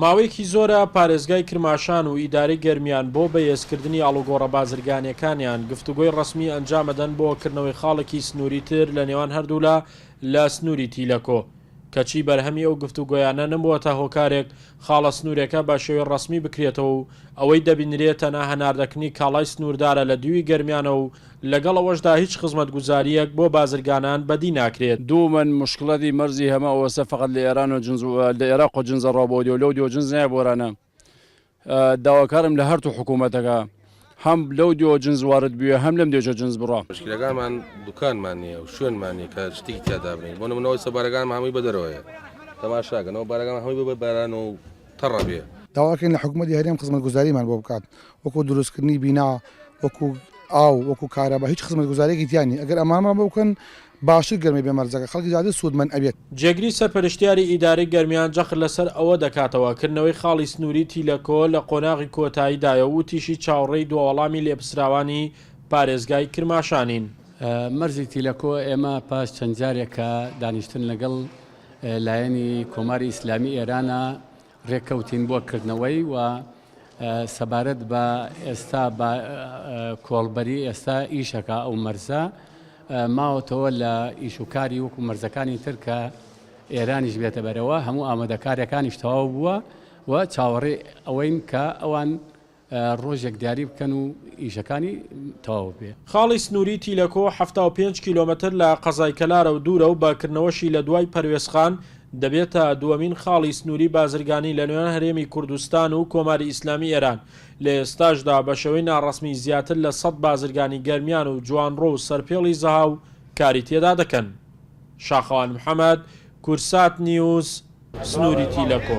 ماوەیەکی زۆرە پارێزگای کرماشان و ئیدارەی گەرمیان بۆ بەهێزکردنی ئاڵوگۆڕە بازرگانیەکانیان گفتوگۆی ڕسمی ئەنجامەدەن بۆ کردنەوەی خاڵێکی سنووری تر لە نێوان هەردوولا لە سنووری تیلەکۆ کەچی بەرهەمی ئەو گفتوگۆیانە نەبووەتە هۆکارێک خاڵە سنوورەکە بە شێوەی ڕسمی بکرێتەوە و ئەوەی دەبینرێتە هەناردەکردنی کاڵای سنووردارە لە دووی گەرمیانە و لەگەڵ ئەوەشدا هیچ خزمەتگوزاریەک بۆ بازرگانان بەدی ناکرێت. دوومەن مشکڵەتی مەرزی هەمە ئەوەسە فقط لە ئێران و جنس لە عێراق و جنسە ڕابۆدی و لەو دیۆ جنس نایە بۆرانە داواکارم لە هەرتوو حکوومەتەکە هەم لەو دیۆ جنس وارد بووە هەم لەم دێژە جنس بڕە. مشکلەکانمان دوکانمان نییە و شوێنمان نیە کە شتێکی تیادا بنین بۆ نمونەوەی سەبارەکان هەمووی بەدەرەوەیە تەماشاکەنەوە بارەکان هەمووی ببە باران و تەڕە بێ. داواکەین لە حکوومەتی هەرێم خزمەتگوزاریمان بۆ بکات وەکو دروستکردنی بینا وەکو ئاو وەکو کارەبا هیچ خزمەتگوزارێکی تیانی ئەگەر ئەمانمان بۆ بکەن باشتر گەرمی بێمەرزەکە خەڵکی زیاتر سوودمەند ئەبێت. جێگری سەرپەرشتیاری ئیدارەی گەرمیان جەخت لەسەر ئەوە دەکاتەوە کردنەوەی خاڵی سنووری تیلەکۆ لە قۆناغی کۆتاییدایە و تیشی چاوەڕێی دووەڵامی لێپسراوانی پارێزگای کرماشانین. مەرزی تیلەکۆ ئێمە پاش چەند جارێکە دانیشتن لەگەڵ لایەنی کۆماری ئیسلامی ئێرانە ڕێککەوتین بۆ کردنەوەی و سەبارەت بە ئێستا بە کۆڵبەری ئێستا ئیشەکە ئەو مەرزە ماوەتەوە لە ئیشوکاری وەکو مەرزەکانی تر کە ئێرانیش بێتە بەرەوە هەموو ئامادەکاریەکانیش تەواو بووە و چاوەڕێ ئەوەین کە ئەوان ڕۆژێک دیاری بکەن و ئیشەکانی تەواو بێ. خاڵی سنووری تیلەکۆ 75 کیلۆمەتر لە قەزای کەلارە و دوورە و باکردنەوەشی لە دوای پەروێزخان دەبێتە دووەمین خاڵی سنووری بازرگانی لە نێوان هەرێمی کوردستان و کۆماری ئیسلامی ئێران لە ئێستاشدا بە شێوەی ناڕەسمی زیاتر لە 100 بازرگانی گەرمیان و جوانڕۆ و سەرپێڵی زەهاو کاری تێدا دەکەن. شاخەوان محەممەد کورسات نیوز سنووری تیلەکۆ.